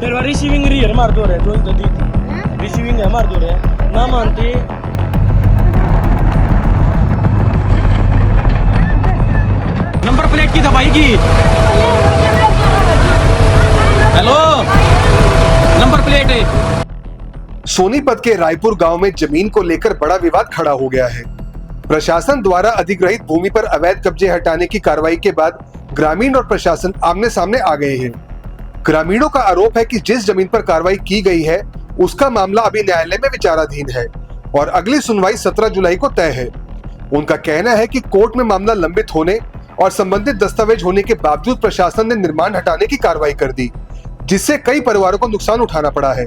फिर रिसीविंग रही है मार दो रहे तो दी रिसीविंग है मार दो रहे ना मानते नंबर प्लेट की दबाई की हेलो नंबर प्लेट है। सोनीपत के रायपुर गांव में जमीन को लेकर बड़ा विवाद खड़ा हो गया है। प्रशासन द्वारा अधिग्रहित भूमि पर अवैध कब्जे हटाने की कार्रवाई के बाद ग्रामीण और प्रशासन आमने सामने आ गए हैं। ग्रामीणों का आरोप है कि जिस जमीन पर कार्रवाई की गई है उसका मामला अभी न्यायालय में विचाराधीन है और अगली सुनवाई 17 जुलाई को तय है। उनका कहना है कि कोर्ट में मामला लंबित होने और संबंधित दस्तावेज होने के बावजूद प्रशासन ने निर्माण हटाने की कार्रवाई कर दी, जिससे कई परिवारों को नुकसान उठाना पड़ा है।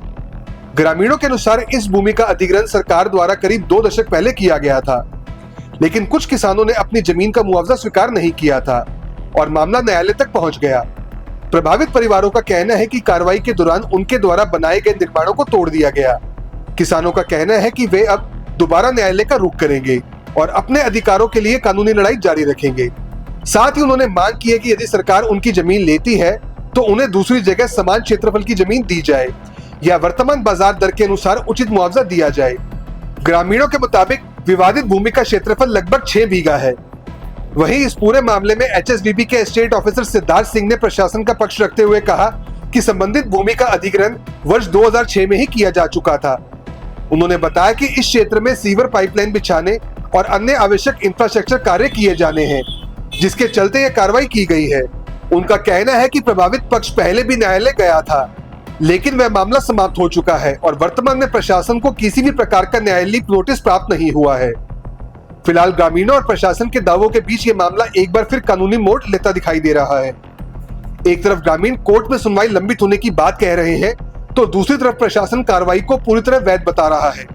ग्रामीणों के अनुसार इस भूमि का अधिग्रहण सरकार द्वारा करीब 2 दशक पहले किया गया था, लेकिन कुछ किसानों ने अपनी जमीन का मुआवजा स्वीकार नहीं किया था और मामला न्यायालय तक पहुंच गया। प्रभावित परिवारों का कहना है कि कार्रवाई के दौरान उनके द्वारा बनाए गए निर्माणों को तोड़ दिया गया। किसानों का कहना है कि वे अब दोबारा न्यायालय का रुख करेंगे और अपने अधिकारों के लिए कानूनी लड़ाई जारी रखेंगे। साथ ही उन्होंने मांग की है कि यदि सरकार उनकी जमीन लेती है तो उन्हें दूसरी जगह समान क्षेत्रफल की जमीन दी जाए या वर्तमान बाजार दर के अनुसार उचित मुआवजा दिया जाए। ग्रामीणों के मुताबिक विवादित भूमि का क्षेत्रफल लगभग 6 बीघा है। वहीं इस पूरे मामले में एचएसबीबी के स्टेट ऑफिसर सिद्धार्थ सिंह ने प्रशासन का पक्ष रखते हुए कहा कि संबंधित भूमि का अधिग्रहण वर्ष 2006 में ही किया जा चुका था। उन्होंने बताया कि इस क्षेत्र में सीवर पाइपलाइन बिछाने और अन्य आवश्यक इंफ्रास्ट्रक्चर कार्य किए जाने हैं, जिसके चलते यह कार्रवाई की गई है। उनका कहना है कि प्रभावित पक्ष पहले भी न्यायालय गया था, लेकिन वह मामला समाप्त हो चुका है और वर्तमान में प्रशासन को किसी भी प्रकार का न्यायालयिक नोटिस प्राप्त नहीं हुआ है। फिलहाल ग्रामीणों और प्रशासन के दावों के बीच ये मामला एक बार फिर कानूनी मोड़ लेता दिखाई दे रहा है। एक तरफ ग्रामीण कोर्ट में सुनवाई लंबित होने की बात कह रहे हैं, तो दूसरी तरफ प्रशासन कार्रवाई को पूरी तरह वैध बता रहा है।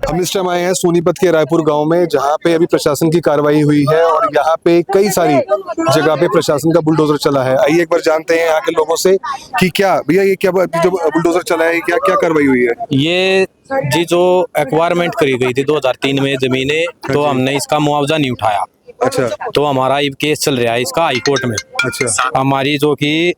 हम इस टाइम आए हैं सोनीपत के रायपुर गांव में, जहां पे अभी प्रशासन की कार्रवाई हुई है और यहाँ पे कई सारी जगह पे प्रशासन का बुलडोजर चला है। आइए एक बार जानते हैं यहाँ के लोगों से कि क्या भैया ये क्या जो बुलडोजर चला है, क्या क्या कार्रवाई हुई है? ये जी जो एक्वायरमेंट करी गई थी 2003 में जमीनें, तो हमने इसका मुआवजा नहीं उठाया। अच्छा, तो हमारा ये केस चल रहा है इसका हाई कोर्ट में। अच्छा, हमारी जो कि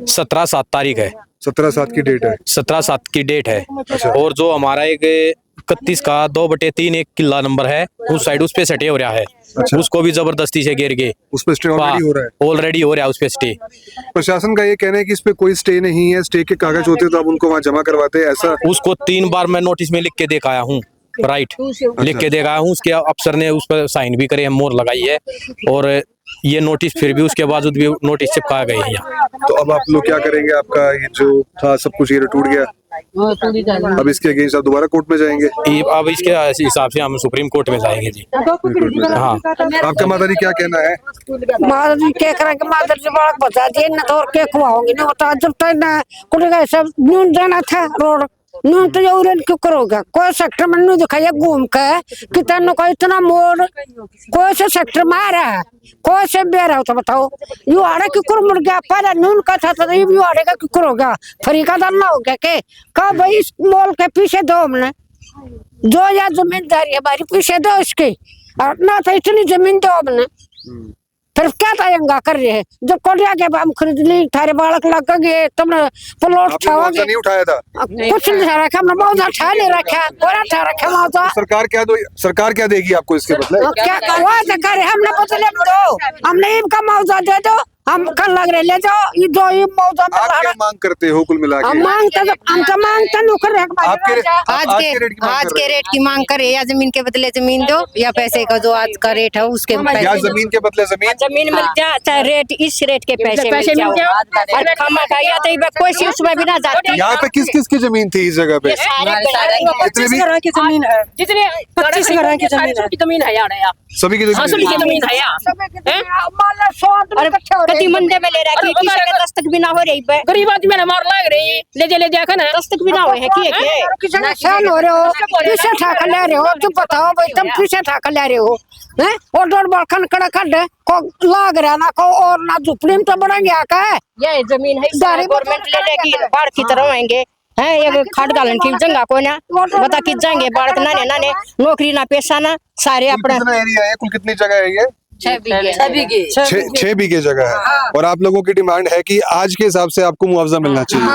17/7 तारीख है, 17/7 की डेट है। 17/7 की डेट है। अच्छा। और जो हमारा एक 31 का 2/3 एक किला नंबर है, उस साइड उस पे सटे हो रहा है। अच्छा। उसको भी जबरदस्ती से घेर के उस पे स्टे ऑलरेडी हो रहा है। ऑलरेडी हो रहा है उस पे स्टे। प्रशासन का ये कहना है कि इस पे कोई स्टे नहीं है, स्टे के कागज होते तो आप उनको वहाँ जमा करवाते, ऐसा? उसको 3 बार मैं नोटिस में लिख के देख आया हूँ, राइट, लिख के देखा हूँ। उसके अफसर ने उस पर साइन भी करे, मोहर लगाई है, और ये नोटिस फिर भी उसके बावजूद भी नोटिस चिपका गए हैं यहाँ। तो अब आप लोग क्या करेंगे? आपका ये जो था सब कुछ ये टूट गया, अब इसके अगेंस्ट आप दोबारा कोर्ट में जाएंगे? अब इसके हिसाब से हम सुप्रीम कोर्ट में जाएंगे जी। हाँ, आपका माता जी क्या कहना है? माता जी क्या करेंगे? माता जी बड़ा बता दिए न, तो और क्या खुआओगे ना? होता जब तक ना कुछ सब न्यून जाना था रोड न्यून, तो ये क्यों करोगे? कोई सेक्टर में नहीं दिखाया घूम के कि तेन को इतना मोड़ कोई से सेक्टर में आ रहा है, कोई से बे रहा हो, तो बताओ यू आड़े क्यों मुड़ गया? पहले न्यून का था तो यू आड़े का क्यों हो गया? फ्री का दल ना हो गया के? कहा भाई इस मॉल के पीछे दो, हमने जो या जमींदारी हमारी पीछे दो इसकी, और ना था इतनी जमीन दो हमने, फिर क्या तयंगा कर रहे हैं? जब कोटिया के हम खरीद ली, थारे बालक लग गए, तुमने प्लॉट उठाओगे? नहीं उठाया था कुछ नहीं रखा, हमने मौजा उठा नहीं रखा, कोरा उठा रखा मौजा। सरकार क्या देगी आपको इसके बदले? क्या वो करे? हमने बदले दो, हमने इनका मौजा दे दो, हम कल लग रहे ले जाओ ये जो ये मौजा। आप क्या मांग करते हो कुल मिला के? हम मांगते नौकर आज के रेट की मांग करे, या जमीन के बदले जमीन दो, या पैसे का जो आज का रेट है उसके या जमीन के बदले जमीन मिल जाए, चाहे रेट इस रेट के पैसे मिल जाए, और खामा का या तो कोई सी उसमें भी ना जाती। यहाँ पे किस किस की जमीन थी इस जगह पे? 25 घरों की जमीन है, जितने 25 घरों की जमीन है यार, सभी की जमीन है यार। मंडे में ले रहा है, किसी के दस्तक भी ना हो रही है, गरीब आदमी ने मार लग रही ले जा ना, दस्तक भी ना हो है कि नुकसान हो रहे हो, पीछे ठाक ले रहे हो, तुम बताओ भाई, तुम पीछे ठाक ले रहे हो हैं? और डोर बलखन कड़ा खड्डे को लाग रहा ना को, और ना झुपड़ी में तो बढ़ेंगे आका है। ये जमीन है गवर्नमेंट ले लेगी, बाढ़ की तरह आएंगे हैं, ये खाट डालन की जंगा को ना बता कि जाएंगे बाढ़, नाने नाने नौकरी ना पेशा ना सारे अपना। कितना एरिया है कुल, कितनी जगह है ये? 6 बीघे 6 बीघे जगह है और आप लोगों की डिमांड है कि आज के हिसाब से आपको मुआवजा मिलना चाहिए।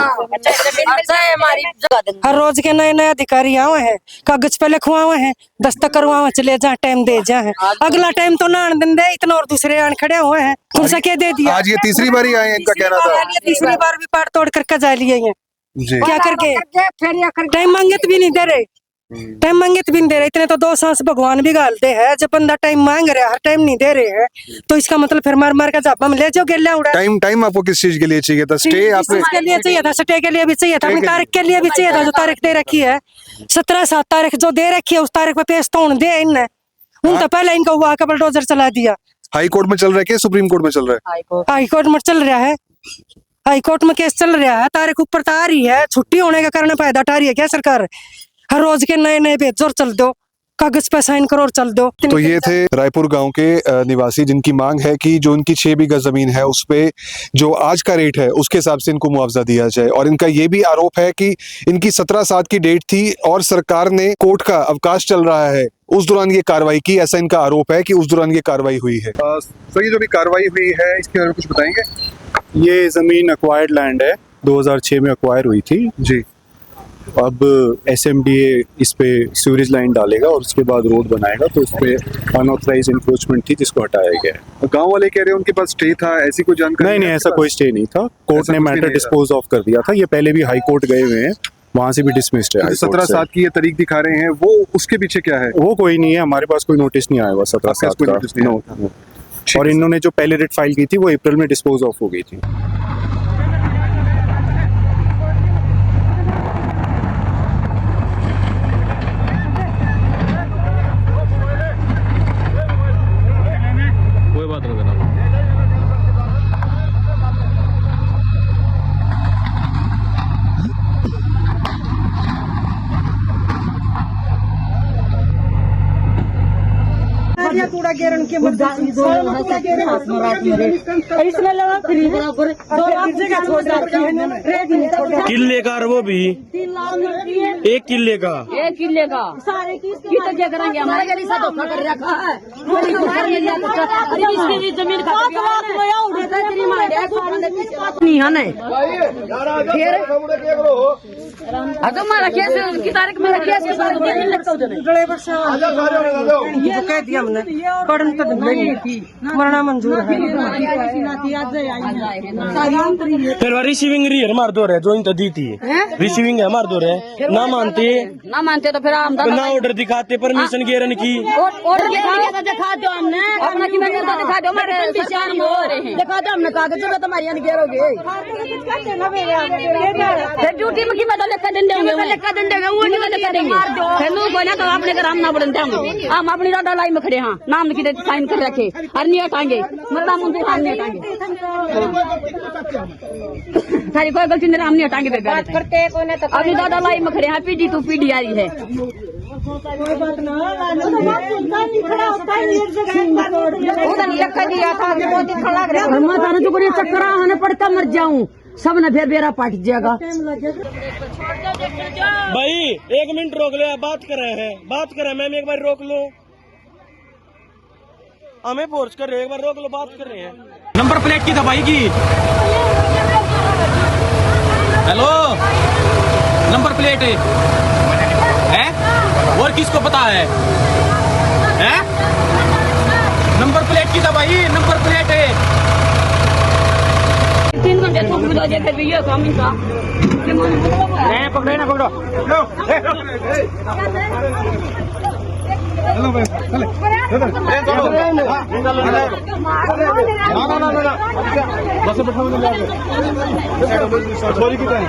हर रोज के नए नए अधिकारी आए हैं, कागज पे लिखवाए हैं, दस्तखत करवाए, चले जा टाइम दे जा है, अगला टाइम तो ना दिन दे इतना और दूसरे आन खड़े हुए हैं, खुद से क्या दे दिया। आज ये तीसरी बार आए हैं, इनका कहना था तीसरी बार भी पार तोड़ करके जा लिए हैं, जी। क्या करके टाइम मांगे तो भी नहीं दे रहे, टाइम मांगे तो भी नहीं दे रहे। इतने तो 2 सांस भगवान भी गालते हैं, जब बंदा टाइम मांग रहा है हर टाइम नहीं दे रहे हैं तो इसका मतलब फिर मार मार का जापा में ले जाओ गेला उड़ा। टाइम आपको किस चीज के लिए चाहिए था? स्टे आपने के लिए चाहिए था, स्टे के लिए भी चाहिए था, अपनी तारीख के लिए भी चाहिए था, जो तारीख दे रखी है 17/7 तारीख जो दे रखी है उस तारीख पे पेश तोड़ दे इनने, उन तो पहले इनका हुआ का बुलडोजर चला दिया। हाई कोर्ट में चल रहा है कि सुप्रीम कोर्ट में चल रहा है? हाई कोर्ट में चल रहा है, हाई कोर्ट में केस चल रहा है, तारीख ऊपर तो आ रही है, छुट्टी होने का कारण फायदा उठा रही है क्या सरकार? हर रोज के नए नए भेजो और चल दो, कागज पे साइन करो और चल दो। तो ये थे रायपुर गांव के निवासी जिनकी मांग है कि जो इनकी 6 बीघा जमीन है उस पे जो आज का रेट है उसके हिसाब से इनको मुआवजा दिया जाए। और इनका ये भी आरोप है कि इनकी 17/7 की डेट थी और सरकार ने कोर्ट का अवकाश चल रहा है उस दौरान ये कार्रवाई की, ऐसा इनका आरोप है कि उस दौरान ये कार्रवाई हुई है। सर, ये जो भी कार्रवाई हुई है इसके बारे में कुछ बताएंगे? ये ज़मीन एक्वायर्ड लैंड है, 2006 में एक्वायर हुई थी जी। अब SMDA इस पे सीवरेज लाइन डालेगा और उसके बाद रोड बनाएगा, तो उस पे अनऑथराइज इंक्रोचमेंट थी जिसको हटाया गया है। गांव वाले कह रहे हैं उनके पास स्टे था, ऐसी कोई जानकारी? नहीं, ऐसा कोई स्टे नहीं था, कोर्ट ऐसा ने कुछ मैटर नहीं डिस्पोज ऑफ कर दिया था। ये पहले भी हाई कोर्ट गए हुए हैं, वहां से भी डिसमिस्ड है। 17/7 की ये तारीख दिखा रहे हैं, वो उसके पीछे क्या है? वो कोई नहीं है, हमारे पास कोई नोटिस नहीं आया हुआ 17/7 कोई का। नोटिस नहीं नो। ठीक और है। इन्होंने जो पहले रेट फाइल की थी वो अप्रैल में डिस्पोज ऑफ हो गई थी। कोई बात नहीं करना। किले का और वो भी 1 किले का। 1 किले का सारे की तो क्या करेंगे, हमारे गली से धोखा कर रखा है, इसकी भी जमीन नहीं है ना फिर हमारा केस की तारीख में केस के साथ कह दिया हमने पढ़न तो मरना मंजूर है। फिर रिसीविंग रियर मार दो रहे जो इन दी थी, रिसीविंग है मार दो रहे ना मानते तो फिर हम ना ऑर्डर दिखाते, परमिशन गिरन की ऑर्डर दिखा दो हमने अपना की दिखा दो, हमारे दिखा दो हमने कागज में तुम्हारी गिरोगे ड्यूटी में की मतलब लेकर देंगे वो नहीं करेंगे फिर बोला तो आपने घर हम ना बोलते हम अपनी डाटा लाई में खड़े हाँ नाम लिखी साइन कर रखे और नहीं हटाएंगे मतलब मुझे हम नहीं हटाएंगे सारी कोई गलती नहीं हम नहीं हटाएंगे अपनी डाटा लाई में खड़े हैं, पीडी टू पीडी आ रही है। चक्कर आने पड़ता मर जाऊं सब न फिर बेरा पट जाएगा। भाई 1 मिनट रोक ले, बात कर रहे हैं, बात कर रहे हैं, मैम एक बार रोक लो, हमें फोर्स कर रहे हैं, एक बार रोक लो, बात कर रहे हैं। नंबर प्लेट की दबाई की। हेलो, नंबर प्लेट है और किसको पता है? नंबर प्लेट की दबाई, नंबर प्लेट है। 3 घंटे तो बुला दिया फिर भी ये काम इनका पकड़ो ना पकड़ो। हेलो भाई चले बस बैठा सॉरी कितना है